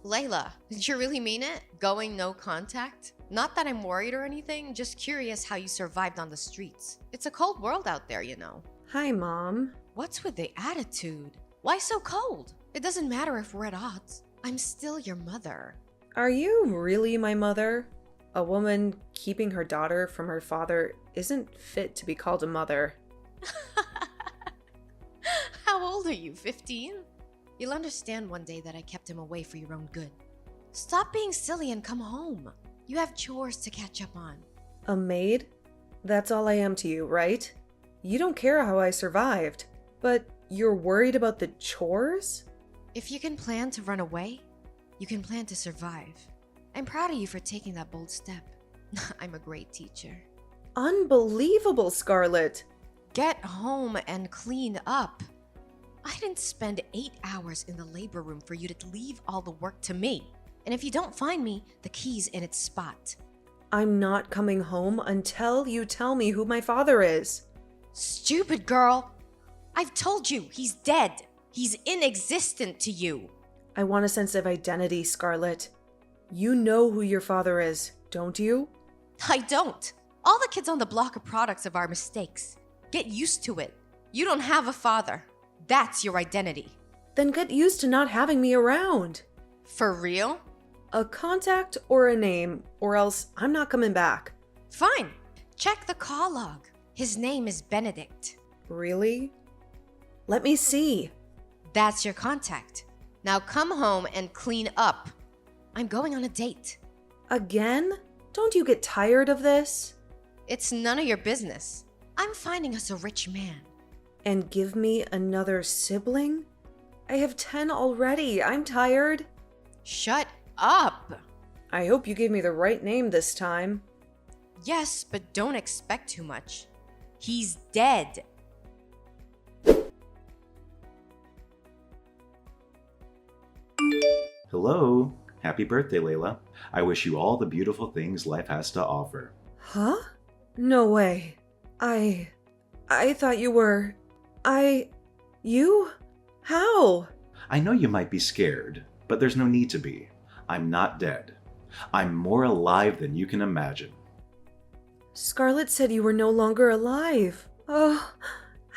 Layla, did you really mean it? Going no contact? Not that I'm worried or anything, just curious how you survived on the streets. It's a cold world out there, you know. Hi, Mom. What's with the attitude? Why so cold? It doesn't matter if we're at odds. I'm still your mother. Are you really my mother? A woman keeping her daughter from her father isn't fit to be called a mother. How old are you, 15? You'll understand one day that I kept him away for your own good. Stop being silly and come home. You have chores to catch up on. A maid? That's all I am to you, right? You don't care how I survived, but you're worried about the chores? If you can plan to run away, you can plan to survive. I'm proud of you for taking that bold step. I'm a great teacher. Unbelievable, Scarlett! Get home and clean up. I didn't spend 8 hours in the labor room for you to leave all the work to me. And if you don't find me, the key's in its spot. I'm not coming home until you tell me who my father is. Stupid girl! I've told you, he's dead. He's inexistent to you. I want a sense of identity, Scarlett. You know who your father is, don't you? I don't. All the kids on the block are products of our mistakes. Get used to it. You don't have a father. That's your identity. Then get used to not having me around. For real? A contact or a name, or else I'm not coming back. Fine. Check the call log. His name is Benedict. Really? Let me see. That's your contact. Now come home and clean up. I'm going on a date. Again? Don't you get tired of this? It's none of your business. I'm finding us a rich man. And give me another sibling? I have 10 already. I'm tired. Shut up. I hope you gave me the right name this time. Yes, but don't expect too much. He's dead. Hello. Happy birthday, Layla. I wish you all the beautiful things life has to offer. Huh? No way. I thought you were... You? How? I know you might be scared, but there's no need to be. I'm not dead. I'm more alive than you can imagine. Scarlett said you were no longer alive. Oh,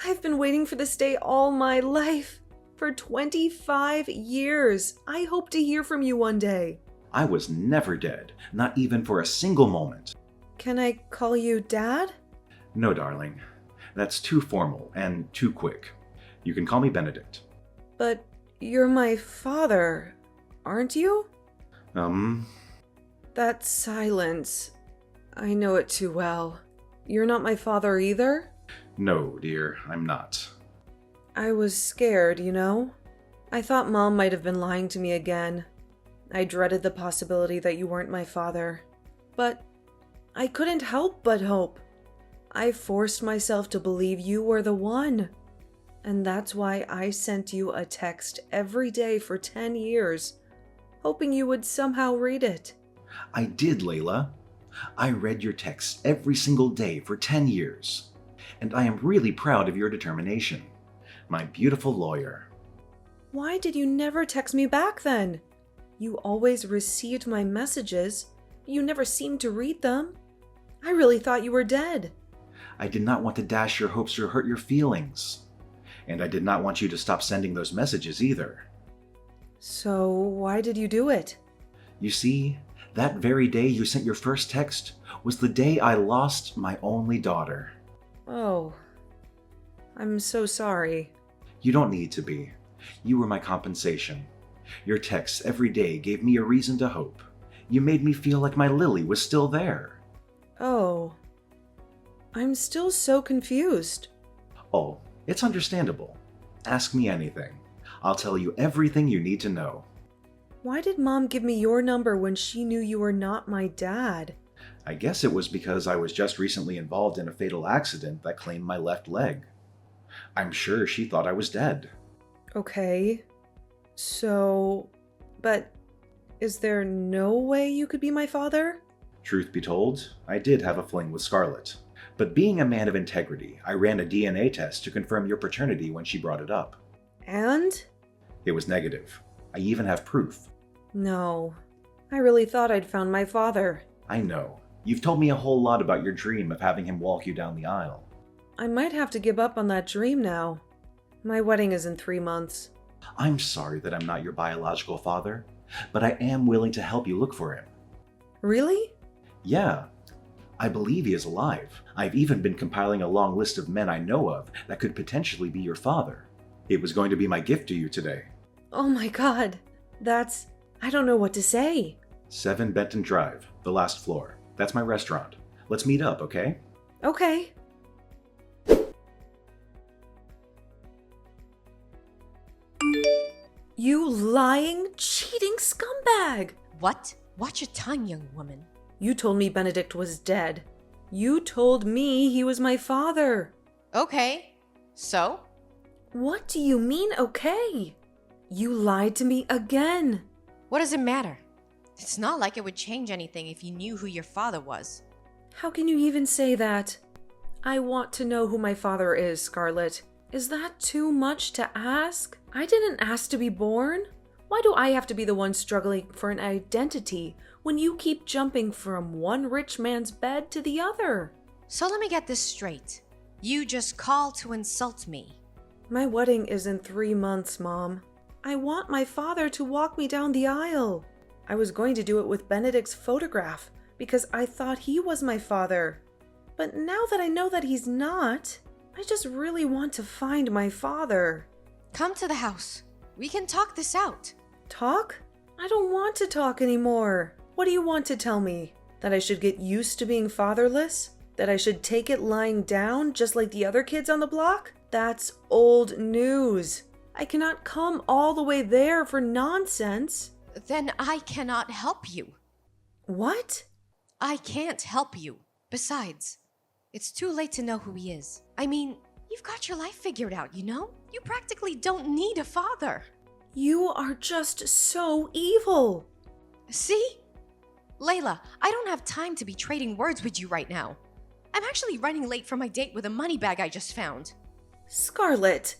I've been waiting for this day all my life. For 25 years. I hope to hear from you one day. I was never dead, not even for a single moment. Can I call you Dad? No, darling. That's too formal and too quick. You can call me Benedict. But you're my father, aren't you? That silence. I know it too well. You're not my father either? No, dear, I'm not. I was scared, you know? I thought Mom might have been lying to me again. I dreaded the possibility that you weren't my father. But I couldn't help but hope. I forced myself to believe you were the one. And that's why I sent you a text every day for 10 years, hoping you would somehow read it. I did, Layla. I read your texts every single day for 10 years. And I am really proud of your determination. My beautiful lawyer. Why did you never text me back then? You always received my messages. You never seemed to read them. I really thought you were dead. I did not want to dash your hopes or hurt your feelings. And I did not want you to stop sending those messages either. So why did you do it? You see, that very day you sent your first text was the day I lost my only daughter. Oh, I'm so sorry. You don't need to be. You were my compensation. Your texts every day gave me a reason to hope. You made me feel like my Lily was still there. Oh, I'm still so confused. Oh, it's understandable. Ask me anything. I'll tell you everything you need to know. Why did Mom give me your number when she knew you were not my dad? I guess it was because I was just recently involved in a fatal accident that claimed my left leg. I'm sure she thought I was dead. Okay, but is there no way you could be my father? Truth be told, I did have a fling with Scarlett. But being a man of integrity, I ran a DNA test to confirm your paternity when she brought it up. And? It was negative. I even have proof. No. I really thought I'd found my father. I know. You've told me a whole lot about your dream of having him walk you down the aisle. I might have to give up on that dream now. My wedding is in 3 months. I'm sorry that I'm not your biological father, but I am willing to help you look for him. Really? Yeah. I believe he is alive. I've even been compiling a long list of men I know of that could potentially be your father. It was going to be my gift to you today. Oh my god. I don't know what to say. 7 Benton Drive, the last floor. That's my restaurant. Let's meet up, okay? Okay. You lying, cheating scumbag! What? Watch your tongue, young woman. You told me Benedict was dead. You told me he was my father. Okay. So? What do you mean, okay? You lied to me again. What does it matter? It's not like it would change anything if you knew who your father was. How can you even say that? I want to know who my father is, Scarlett. Is that too much to ask? I didn't ask to be born. Why do I have to be the one struggling for an identity when you keep jumping from one rich man's bed to the other? So let me get this straight. You just called to insult me. My wedding is in 3 months, Mom. I want my father to walk me down the aisle. I was going to do it with Benedict's photograph because I thought he was my father. But now that I know that he's not, I just really want to find my father. Come to the house. We can talk this out. Talk? I don't want to talk anymore. What do you want to tell me? That I should get used to being fatherless? That I should take it lying down just like the other kids on the block? That's old news. I cannot come all the way there for nonsense. Then I cannot help you. What? I can't help you. Besides, it's too late to know who he is. I mean, you've got your life figured out, you know? You practically don't need a father. You are just so evil. See? Layla, I don't have time to be trading words with you right now. I'm actually running late for my date with a money bag I just found. Scarlett,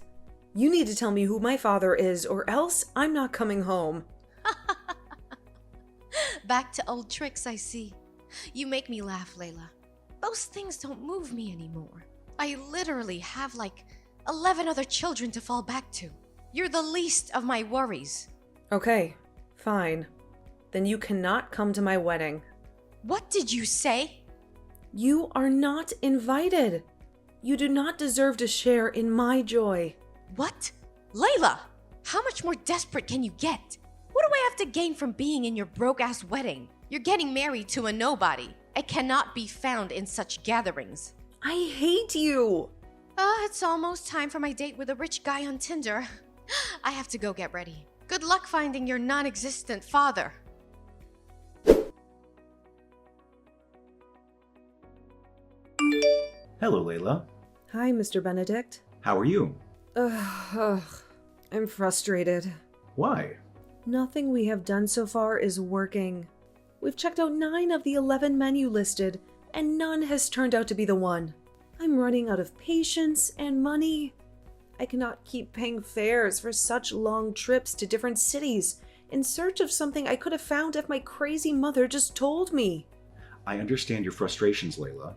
you need to tell me who my father is or else I'm not coming home. Back to old tricks, I see. You make me laugh, Layla. Those things don't move me anymore. I literally have like 11 other children to fall back to. You're the least of my worries. Okay, fine. Then you cannot come to my wedding. What did you say? You are not invited. You do not deserve to share in my joy. What? Layla, how much more desperate can you get? What do I have to gain from being in your broke-ass wedding? You're getting married to a nobody. I cannot be found in such gatherings. I hate you. It's almost time for my date with a rich guy on Tinder. I have to go get ready. Good luck finding your non-existent father. Hello, Layla. Hi, Mr. Benedict. How are you? I'm frustrated. Why? Nothing we have done so far is working. We've checked out 9 of the 11 men you listed, and none has turned out to be the one. I'm running out of patience and money. I cannot keep paying fares for such long trips to different cities in search of something I could have found if my crazy mother just told me. I understand your frustrations, Layla,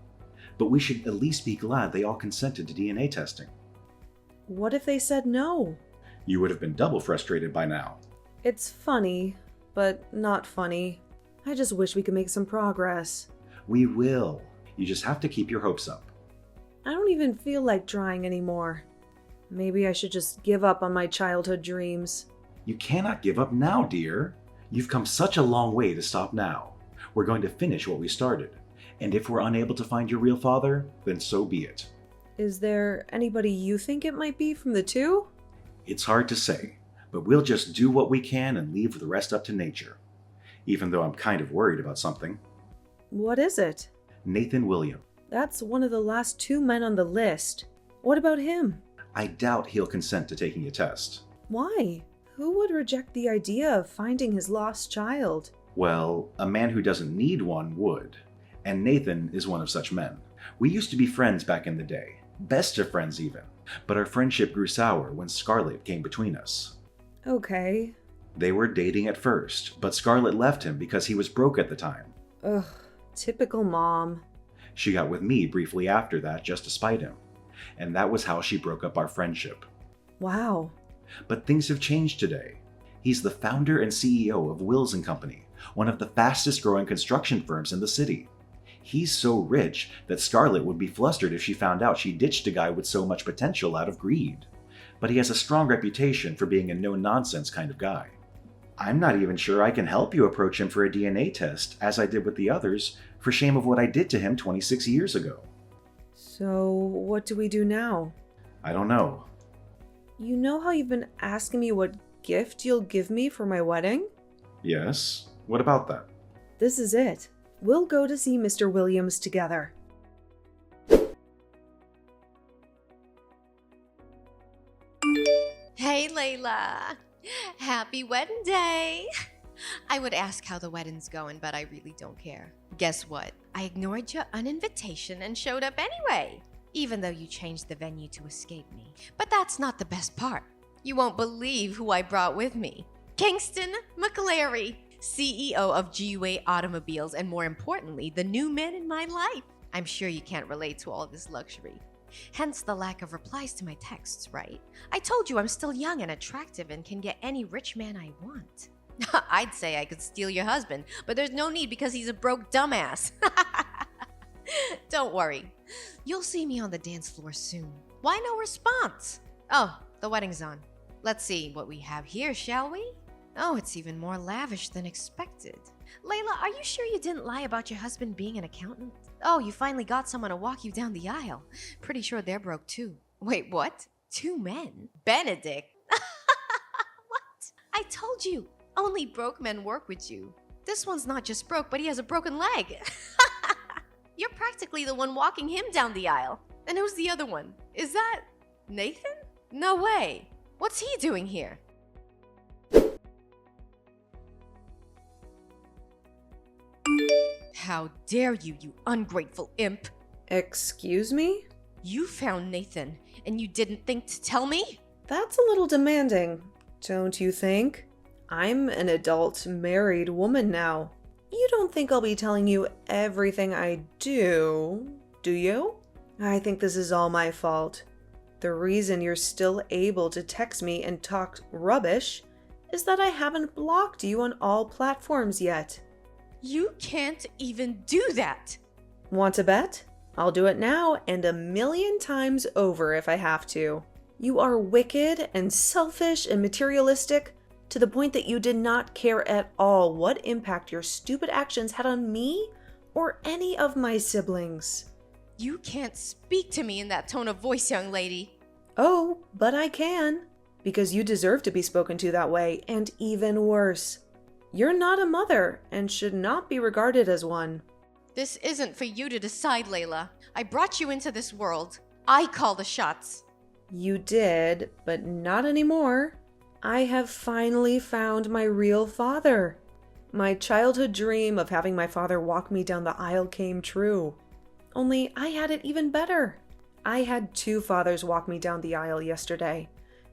but we should at least be glad they all consented to DNA testing. What if they said no? You would have been double frustrated by now. It's funny, but not funny. I just wish we could make some progress. We will. You just have to keep your hopes up. I don't even feel like trying anymore. Maybe I should just give up on my childhood dreams. You cannot give up now, dear. You've come such a long way to stop now. We're going to finish what we started. And if we're unable to find your real father, then so be it. Is there anybody you think it might be from the 2? It's hard to say, but we'll just do what we can and leave the rest up to nature. Even though I'm kind of worried about something. What is it? Nathan William. That's one of the last 2 men on the list. What about him? I doubt he'll consent to taking a test. Why? Who would reject the idea of finding his lost child? Well, a man who doesn't need one would. And Nathan is one of such men. We used to be friends back in the day. Best of friends even. But our friendship grew sour when Scarlett came between us. Okay. They were dating at first, but Scarlett left him because he was broke at the time. Ugh, typical mom. She got with me briefly after that just to spite him, and that was how she broke up our friendship. Wow. But things have changed today. He's the founder and CEO of Wills & Company, one of the fastest growing construction firms in the city. He's so rich that Scarlett would be flustered if she found out she ditched a guy with so much potential out of greed. But he has a strong reputation for being a no-nonsense kind of guy. I'm not even sure I can help you approach him for a DNA test, as I did with the others, for shame of what I did to him 26 years ago. So, what do we do now? I don't know. You know how you've been asking me what gift you'll give me for my wedding? Yes? What about that? This is it. We'll go to see Mr. Williams together. Hey, Layla. Happy wedding day. I would ask how the wedding's going, but I really don't care. Guess what? I ignored your uninvitation and showed up anyway, even though you changed the venue to escape me. But that's not the best part. You won't believe who I brought with me. Kingston McClary, CEO of G-Way Automobiles, and more importantly, the new man in my life. I'm sure you can't relate to all this luxury. Hence the lack of replies to my texts, right? I told you I'm still young and attractive and can get any rich man I want. I'd say I could steal your husband, but there's no need because he's a broke dumbass. Don't worry. You'll see me on the dance floor soon. Why no response? Oh, the wedding's on. Let's see what we have here, shall we? Oh, it's even more lavish than expected. Layla, are you sure you didn't lie about your husband being an accountant? Oh, you finally got someone to walk you down the aisle. Pretty sure they're broke too. Wait, what? 2 men? Benedict? What? I told you, only broke men work with you. This one's not just broke, but he has a broken leg. You're practically the one walking him down the aisle. And who's the other one? Is that Nathan? No way. What's he doing here? How dare you, you ungrateful imp! Excuse me? You found Nathan, and you didn't think to tell me? That's a little demanding, don't you think? I'm an adult, married woman now. You don't think I'll be telling you everything I do you? I think this is all my fault. The reason you're still able to text me and talk rubbish is that I haven't blocked you on all platforms yet. You can't even do that! Want to bet? I'll do it now and 1,000,000 times over if I have to. You are wicked and selfish and materialistic to the point that you did not care at all what impact your stupid actions had on me or any of my siblings. You can't speak to me in that tone of voice, young lady. Oh, but I can, because you deserve to be spoken to that way, and even worse. You're not a mother and should not be regarded as one. This isn't for you to decide, Layla. I brought you into this world. I call the shots. You did, but not anymore. I have finally found my real father. My childhood dream of having my father walk me down the aisle came true. Only I had it even better. I had 2 fathers walk me down the aisle yesterday,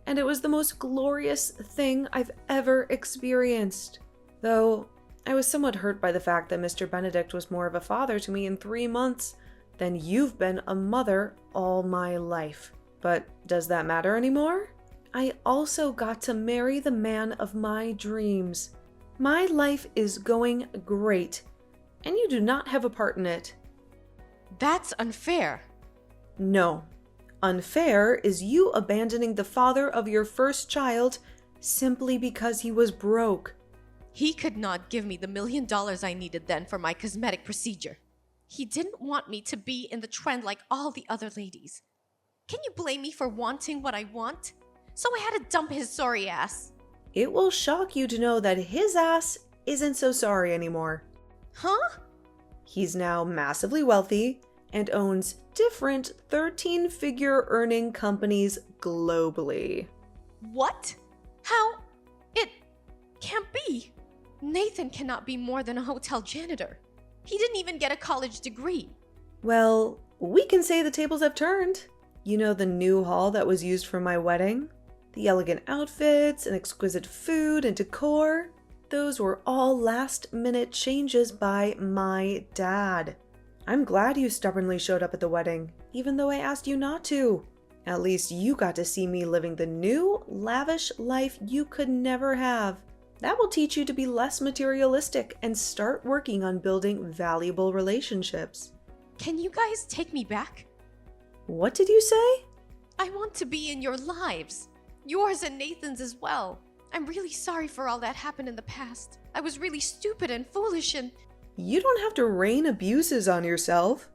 and it was the most glorious thing I've ever experienced. Though, I was somewhat hurt by the fact that Mr. Benedict was more of a father to me in 3 months than you've been a mother all my life. But does that matter anymore? I also got to marry the man of my dreams. My life is going great, and you do not have a part in it. That's unfair. No. Unfair is you abandoning the father of your first child simply because he was broke. He could not give me the $1 million I needed then for my cosmetic procedure. He didn't want me to be in the trend like all the other ladies. Can you blame me for wanting what I want? So I had to dump his sorry ass. It will shock you to know that his ass isn't so sorry anymore. Huh? He's now massively wealthy and owns different 13-figure earning companies globally. What? How? It can't be. Nathan cannot be more than a hotel janitor. He didn't even get a college degree. Well, we can say the tables have turned. You know the new hall that was used for my wedding? The elegant outfits and exquisite food and decor, those were all last-minute changes by my dad. I'm glad you stubbornly showed up at the wedding, even though I asked you not to. At least you got to see me living the new, lavish life you could never have. That will teach you to be less materialistic and start working on building valuable relationships. Can you guys take me back? What did you say? I want to be in your lives. Yours and Nathan's as well. I'm really sorry for all that happened in the past. I was really stupid and foolish and... You don't have to rain abuses on yourself.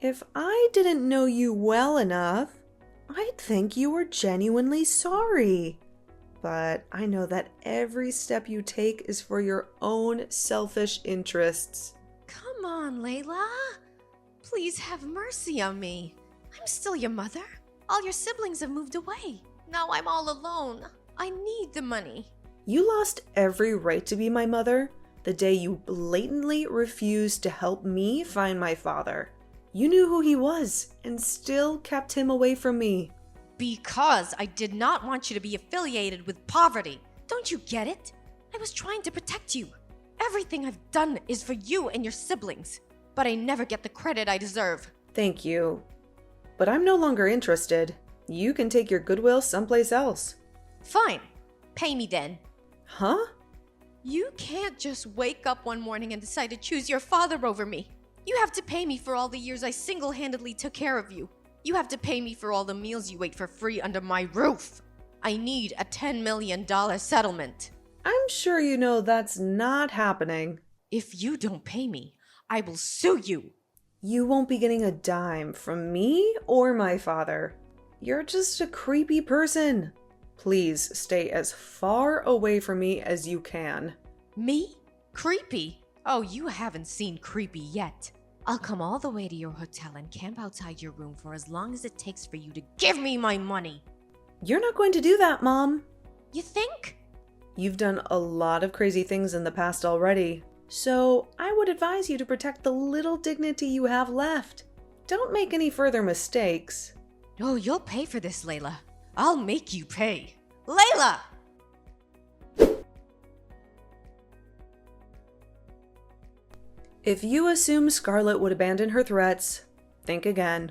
If I didn't know you well enough, I'd think you were genuinely sorry. But I know that every step you take is for your own selfish interests. Come on, Layla. Please have mercy on me. I'm still your mother. All your siblings have moved away. Now I'm all alone. I need the money. You lost every right to be my mother the day you blatantly refused to help me find my father. You knew who he was and still kept him away from me. Because I did not want you to be affiliated with poverty. Don't you get it? I was trying to protect you. Everything I've done is for you and your siblings. But I never get the credit I deserve. Thank you. But I'm no longer interested. You can take your goodwill someplace else. Fine. Pay me then. Huh? You can't just wake up one morning and decide to choose your father over me. You have to pay me for all the years I single-handedly took care of you. You have to pay me for all the meals you ate for free under my roof. I need a $10 million settlement. I'm sure you know that's not happening. If you don't pay me, I will sue you. You won't be getting a dime from me or my father. You're just a creepy person. Please stay as far away from me as you can. Me? Creepy? Oh, you haven't seen creepy yet. I'll come all the way to your hotel and camp outside your room for as long as it takes for you to give me my money. You're not going to do that, Mom. You think? You've done a lot of crazy things in the past already, so I would advise you to protect the little dignity you have left. Don't make any further mistakes. Oh, you'll pay for this, Layla. I'll make you pay. Layla! If you assume Scarlett would abandon her threats, think again.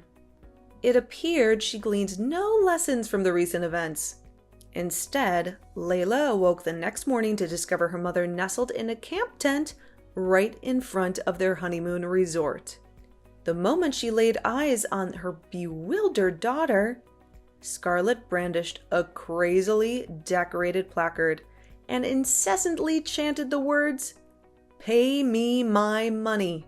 It appeared she gleaned no lessons from the recent events. Instead, Layla awoke the next morning to discover her mother nestled in a camp tent right in front of their honeymoon resort. The moment she laid eyes on her bewildered daughter, Scarlett brandished a crazily decorated placard and incessantly chanted the words, "Pay me my money."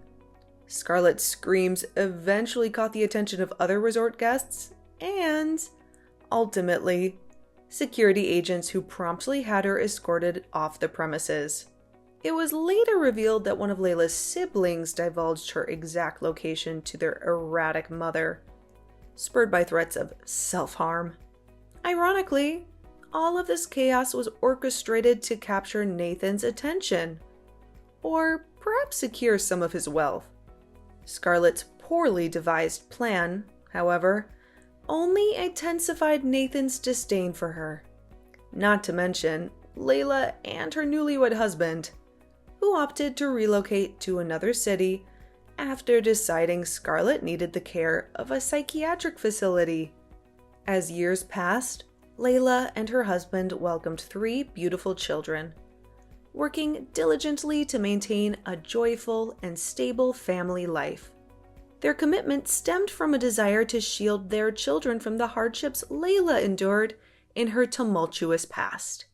Scarlett's screams eventually caught the attention of other resort guests and, ultimately, security agents who promptly had her escorted off the premises. It was later revealed that one of Layla's siblings divulged her exact location to their erratic mother, spurred by threats of self-harm. Ironically, all of this chaos was orchestrated to capture Nathan's attention, or perhaps secure some of his wealth. Scarlett's poorly devised plan, however, only intensified Nathan's disdain for her. Not to mention Layla and her newlywed husband, who opted to relocate to another city after deciding Scarlett needed the care of a psychiatric facility. As years passed, Layla and her husband welcomed 3 beautiful children, working diligently to maintain a joyful and stable family life. Their commitment stemmed from a desire to shield their children from the hardships Layla endured in her tumultuous past.